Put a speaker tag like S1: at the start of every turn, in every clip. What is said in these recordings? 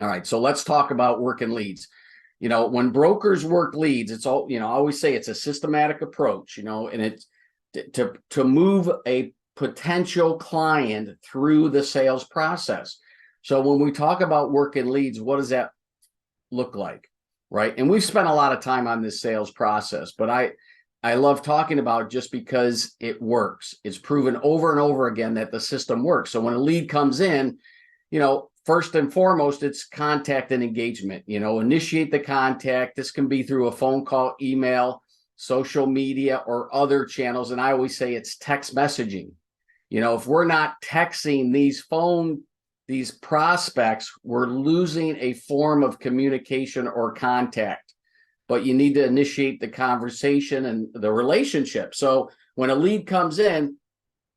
S1: All right, so let's talk about working leads. When brokers work leads, it's all, I always say it's a systematic approach, and it's to move a potential client through the sales process. So when we talk about working leads, what does that look like? Right. And we've spent a lot of time on this sales process, but I love talking about it just because it works. It's proven over and over again that the system works. So when a lead comes in, first and foremost, it's contact and engagement. Initiate the contact. This can be through a phone call, email, social media, or other channels. And I always say it's text messaging. If we're not texting these prospects, we're losing a form of communication or contact. But you need to initiate the conversation and the relationship. So when a lead comes in,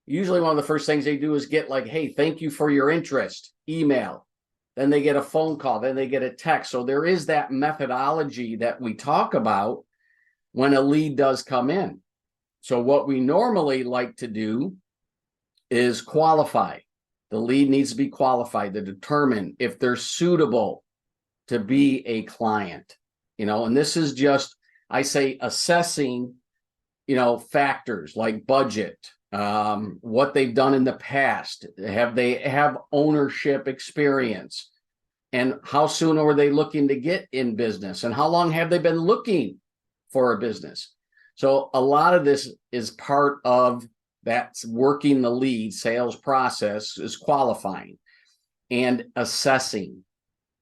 S1: usually one of the first things they do is get like, hey, thank you for your interest, email. Then they get a phone call, then they get a text. So there is that methodology that we talk about when a lead does come in. So what we normally like to do is qualify. The lead needs to be qualified to determine if they're suitable to be a client. And this is just, I say, assessing, factors like budget, what they've done in the past. Have ownership experience, and how soon are they looking to get in business, and how long have they been looking for a business? So a lot of this is part of that's working the lead sales process, is qualifying and assessing.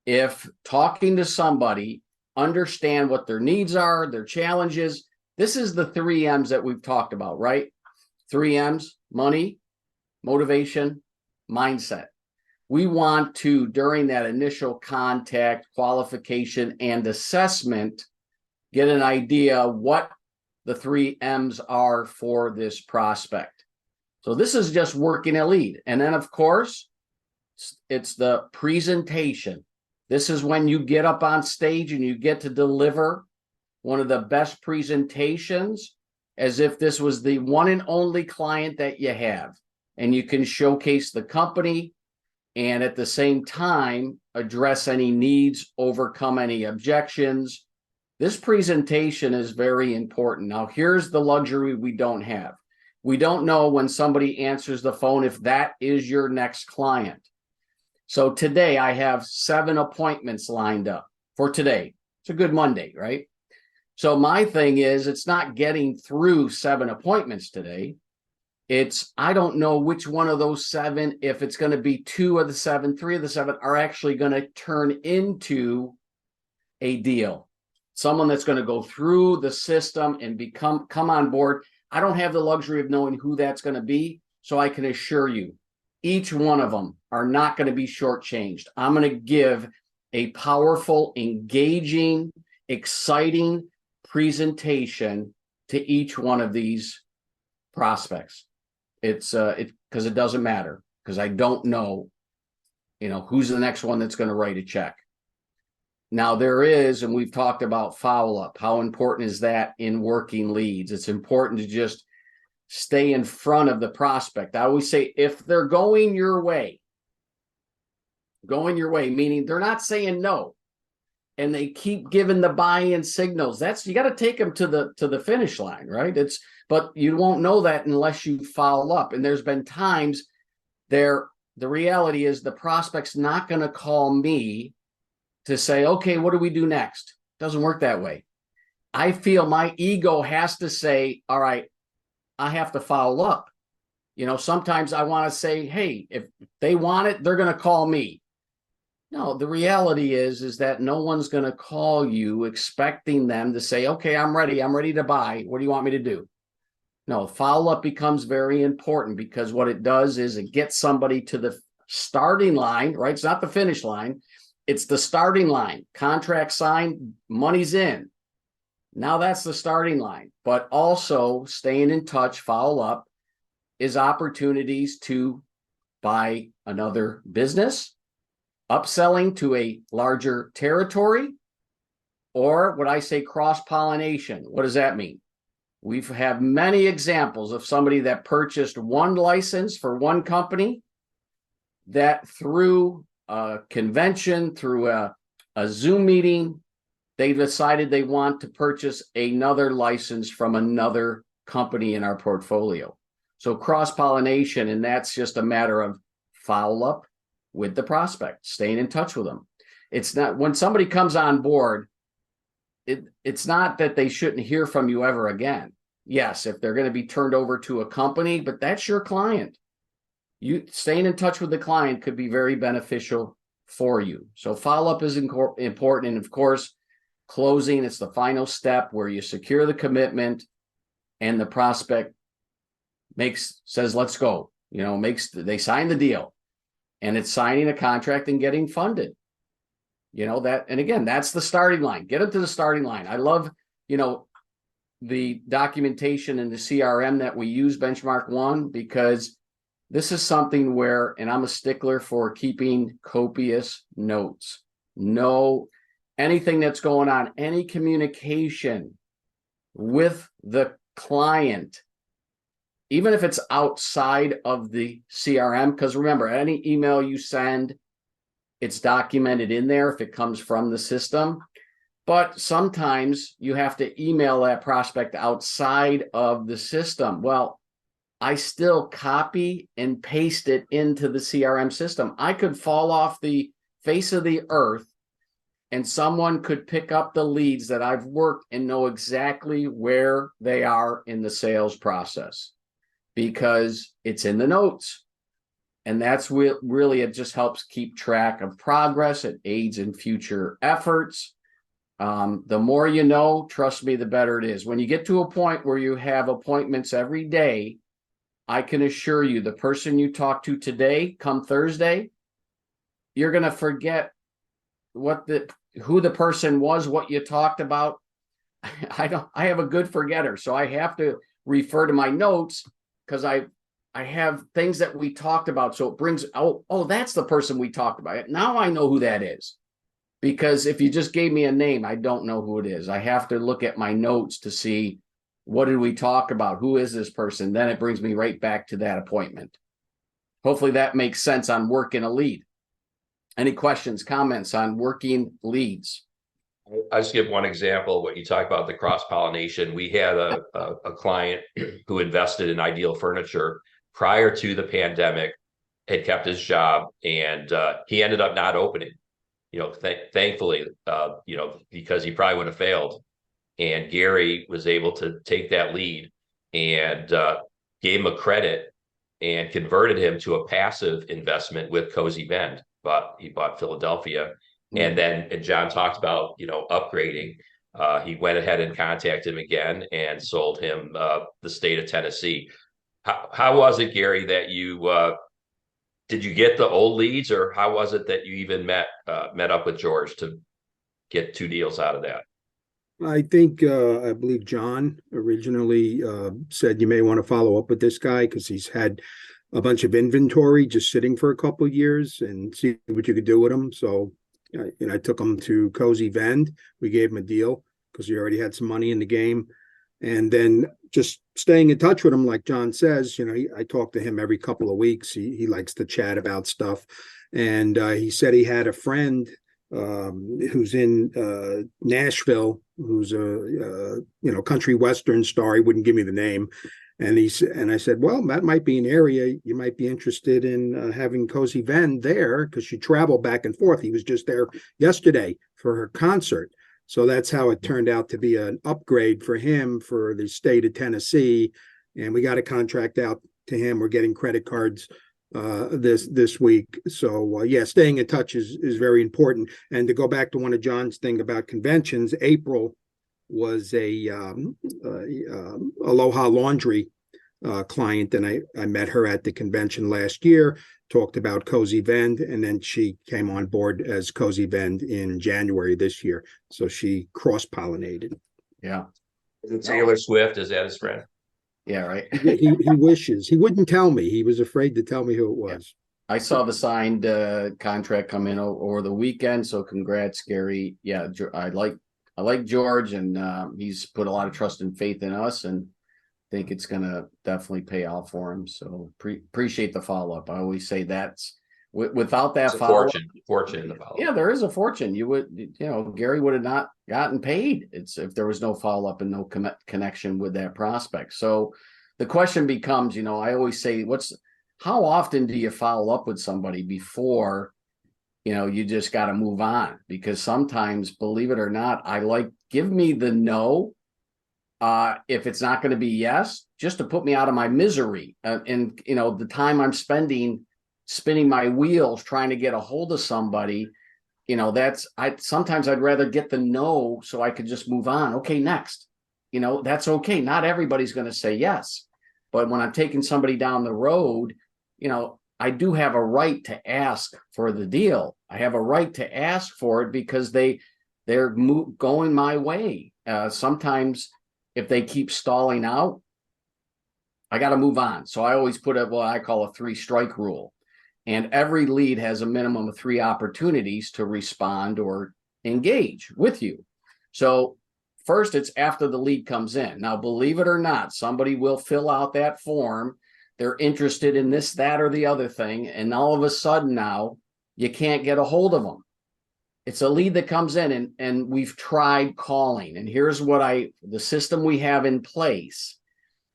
S1: If talking to somebody, understand what their needs are, their challenges. This is the 3 M's that we've talked about, right? 3 M's: money, motivation, mindset. We want to, during that initial contact, qualification, and assessment, get an idea what the 3 M's are for this prospect. So this is just working a lead. And then, of course, it's the presentation. This is when you get up on stage and you get to deliver one of the best presentations, as if this was the one and only client that you have. And you can showcase the company and at the same time address any needs, overcome any objections. This presentation is very important. Now, here's the luxury we don't have. We don't know when somebody answers the phone if that is your next client. So today I have 7 appointments lined up for today. It's a good Monday, right? So my thing is, it's not getting through 7 appointments today. It's, I don't know which one of those 7, if it's going to be 2 of the 7, 3 of the 7 are actually going to turn into a deal. Someone that's going to go through the system and come on board. I don't have the luxury of knowing who that's going to be. So I can assure you, each one of them are not going to be shortchanged. I'm going to give a powerful, engaging, exciting presentation to each one of these prospects. It's because it doesn't matter, because I don't know, who's the next one that's going to write a check. Now there is, and we've talked about follow-up. How important is that in working leads? It's important to just stay in front of the prospect. I always say, if they're going your way, meaning they're not saying no, and they keep giving the buy-in signals, you got to take them to the finish line, right? But you won't know that unless you follow up. And there's been times the reality is the prospect's not going to call me to say, okay, what do we do next? It doesn't work that way. I feel my ego has to say, all right, I have to follow up. Sometimes I want to say, hey, if they want it, they're going to call me. No, the reality is that no one's going to call you expecting them to say, okay, I'm ready to buy. What do you want me to do? No, follow-up becomes very important, because what it does is it gets somebody to the starting line, right? It's not the finish line. It's the starting line. Contract signed, money's in. Now that's the starting line. But also staying in touch, follow up, is opportunities to buy another business, upselling to a larger territory, or what I say, cross-pollination. What does that mean? We have many examples of somebody that purchased one license for one company that through a convention, through a Zoom meeting, they decided they want to purchase another license from another company in our portfolio. So cross-pollination, and that's just a matter of follow-up with the prospect, staying in touch with them. It's not, when somebody comes on board, it's not that they shouldn't hear from you ever again. Yes, if they're going to be turned over to a company, but that's your client. You staying in touch with the client could be very beneficial for you. So follow-up is important. And of course, closing, it's the final step where you secure the commitment and the prospect says, let's go, they sign the deal, and it's signing a contract and getting funded. That, and again, that's the starting line. Get them to the starting line. I love, the documentation in the CRM that we use, Benchmark One, because this is something where, and I'm a stickler for keeping copious notes. No, anything that's going on, any communication with the client, even if it's outside of the CRM, because remember, any email you send, it's documented in there if it comes from the system. But sometimes you have to email that prospect outside of the system. Well, I still copy and paste it into the CRM system. I could fall off the face of the earth and someone could pick up the leads that I've worked and know exactly where they are in the sales process because it's in the notes. And that's really, it just helps keep track of progress. It aids in future efforts. The more you know, trust me, the better it is. When you get to a point where you have appointments every day, I can assure you the person you talk to today, come Thursday, you're going to forget who the person was, what you talked about. I have a good forgetter, so I have to refer to my notes because I have things that we talked about. So it brings, oh, that's the person we talked about. Now I know who that is. Because if you just gave me a name, I don't know who it is. I have to look at my notes to see, what did we talk about? Who is this person? Then it brings me right back to that appointment. Hopefully that makes sense on working a lead. Any questions, comments on working leads?
S2: I'll just give one example. What you talk about, the cross-pollination. We had a client who invested in Ideal Furniture prior to the pandemic, had kept his job, and he ended up not opening. Thankfully, because he probably would have failed. And Gary was able to take that lead and gave him a credit and converted him to a passive investment with Cozy Bend. But he bought Philadelphia. And then John talked about, upgrading. He went ahead and contacted him again and sold him the state of Tennessee. How was it, Gary, that you did you get the old leads, or how was it that you even met up with George to get 2 deals out of that?
S3: I think I believe John originally said you may want to follow up with this guy because he's had a bunch of inventory just sitting for a couple of years and see what you could do with him. So I took him to Cozy Vend. We gave him a deal because he already had some money in the game. And then just staying in touch with him, like John says, I talk to him every couple of weeks. He likes to chat about stuff. And he said he had a friend who's in Nashville, who's a country western star. He wouldn't give me the name. And I said, well, that might be an area you might be interested in having Cozy Vend there because she traveled back and forth. He was just there yesterday for her concert. So that's how it turned out to be an upgrade for him for the state of Tennessee. And we got a contract out to him. We're getting credit cards this week. So staying in touch is very important. And to go back to one of John's thing about conventions, April was a Aloha Laundry client, and I met her at the convention last year, talked about Cozy Vend, and then she came on board as Cozy Vend in January this year. So she cross-pollinated.
S1: Yeah.
S2: Taylor Swift, is that his friend?
S1: Yeah, right.
S3: he wishes. He wouldn't tell me. He was afraid to tell me who it was.
S1: I saw the signed contract come in over the weekend. So congrats, Gary. Yeah, I like George, and he's put a lot of trust and faith in us, and think it's going to definitely pay off for him. So appreciate the follow-up. I always say that's Without that
S2: It's a
S1: follow,
S2: fortune in the follow.
S1: yeah, there is a fortune. Gary would have not gotten paid. It's if there was no follow up and no connection with that prospect. So the question becomes, I always say, how often do you follow up with somebody before, you just got to move on? Because sometimes, believe it or not, give me the no. If it's not going to be yes, just to put me out of my misery, and the time I'm spending my wheels trying to get a hold of somebody, sometimes I'd rather get the no so I could just move on. Okay, next. That's okay. Not everybody's going to say yes, but when I'm taking somebody down the road, I do have a right to ask for the deal. I have a right to ask for it because they're going my way. Sometimes if they keep stalling out, I got to move on. So I always put what I call a 3-strike rule. And every lead has a minimum of 3 opportunities to respond or engage with you. So first, it's after the lead comes in. Now, believe it or not, somebody will fill out that form. They're interested in this, that, or the other thing. And all of a sudden now, you can't get a hold of them. It's a lead that comes in and we've tried calling. And here's the system we have in place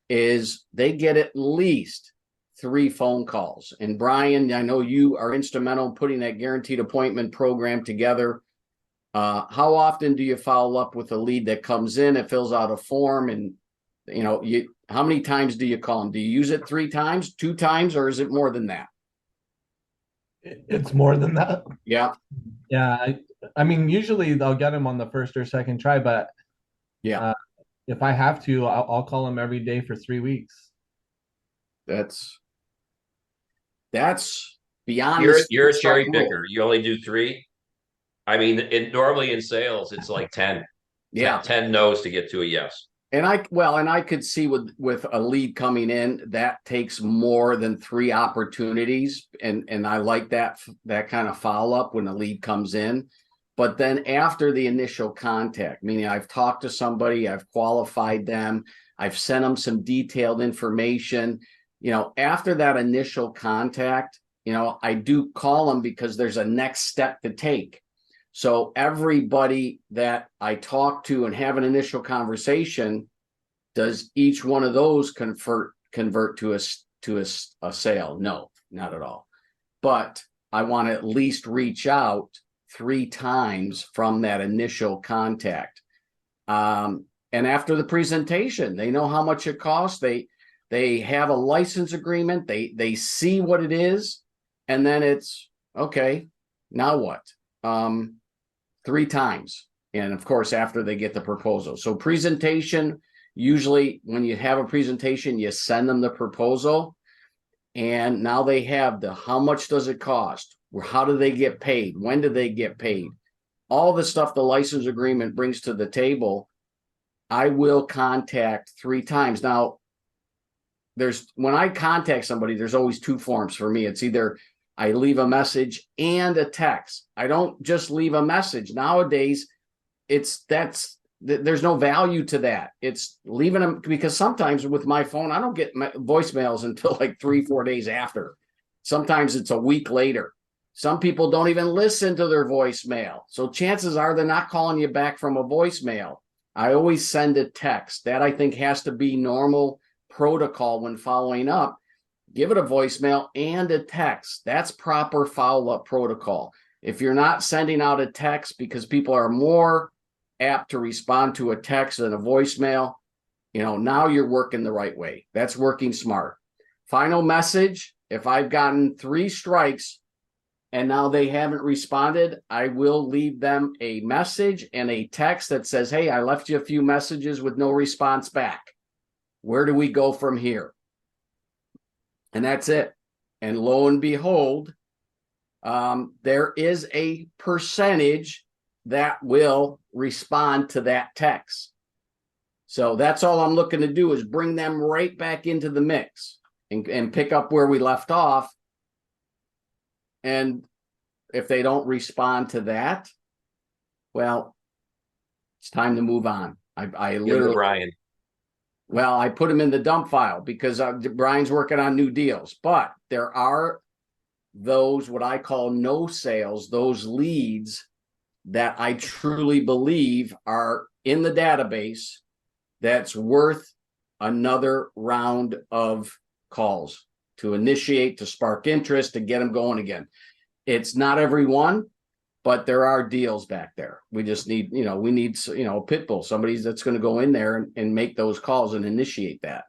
S1: is they get at least 3 phone calls. And Brian, I know you are instrumental in putting that guaranteed appointment program together. How often do you follow up with a lead that comes in, it fills out a form, and how many times do you call them? Do you use it 3 times, 2 times, or is it more than that?
S4: It's more than that.
S1: Yeah.
S4: Yeah. I mean, usually they'll get them on the first or second try, but
S1: yeah,
S4: if I have to, I'll call them every day for 3 weeks.
S1: That's beyond.
S2: You're a cherry picker. You only do 3. I mean, normally in sales, it's like 10.
S1: Yeah,
S2: 10 no's to get to a yes.
S1: And I could see with a lead coming in, that takes more than 3 opportunities. And I like that kind of follow up when a lead comes in. But then after the initial contact, meaning I've talked to somebody, I've qualified them, I've sent them some detailed information, after that initial contact, I do call them because there's a next step to take. So everybody that I talk to and have an initial conversation, does each one of those convert to a sale? No, not at all. But I want to at least reach out 3 times from that initial contact. And after the presentation, they know how much it costs. They have a license agreement. They see what it is, and then it's okay. Now what? 3 times. And of course, after they get the proposal. So presentation, usually when you have a presentation, you send them the proposal. And now they have how much does it cost? How do they get paid? When do they get paid? All the stuff the license agreement brings to the table, I will contact 3 times. Now, when I contact somebody, there's always 2 forms for me. It's either I leave a message and a text. I don't just leave a message. Nowadays, there's no value to that. It's leaving them, because sometimes with my phone, I don't get voicemails until like 3-4 days after. Sometimes it's a week later. Some people don't even listen to their voicemail. So chances are they're not calling you back from a voicemail. I always send a text. That I think has to be normal protocol when following up. Give it a voicemail and a text. That's proper follow-up protocol. If you're not sending out a text, because people are more apt to respond to a text than a voicemail, now you're working the right way. That's working smart. Final message, if I've gotten 3 strikes and now they haven't responded, I will leave them a message and a text that says, hey, I left you a few messages with no response back. Where do we go from here? And that's it. And lo and behold, there is a percentage that will respond to that text. So that's all I'm looking to do, is bring them right back into the mix and pick up where we left off. And if they don't respond to that, well, it's time to move on. I literally,
S2: Brian.
S1: Well, I put him in the dump file because Brian's working on new deals. But there are those, what I call no sales, those leads that I truly believe are in the database that's worth another round of calls to initiate, to spark interest, to get them going again. It's not every one, but there are deals back there. We just need, we need, a pit bull, somebody that's going to go in there and make those calls and initiate that.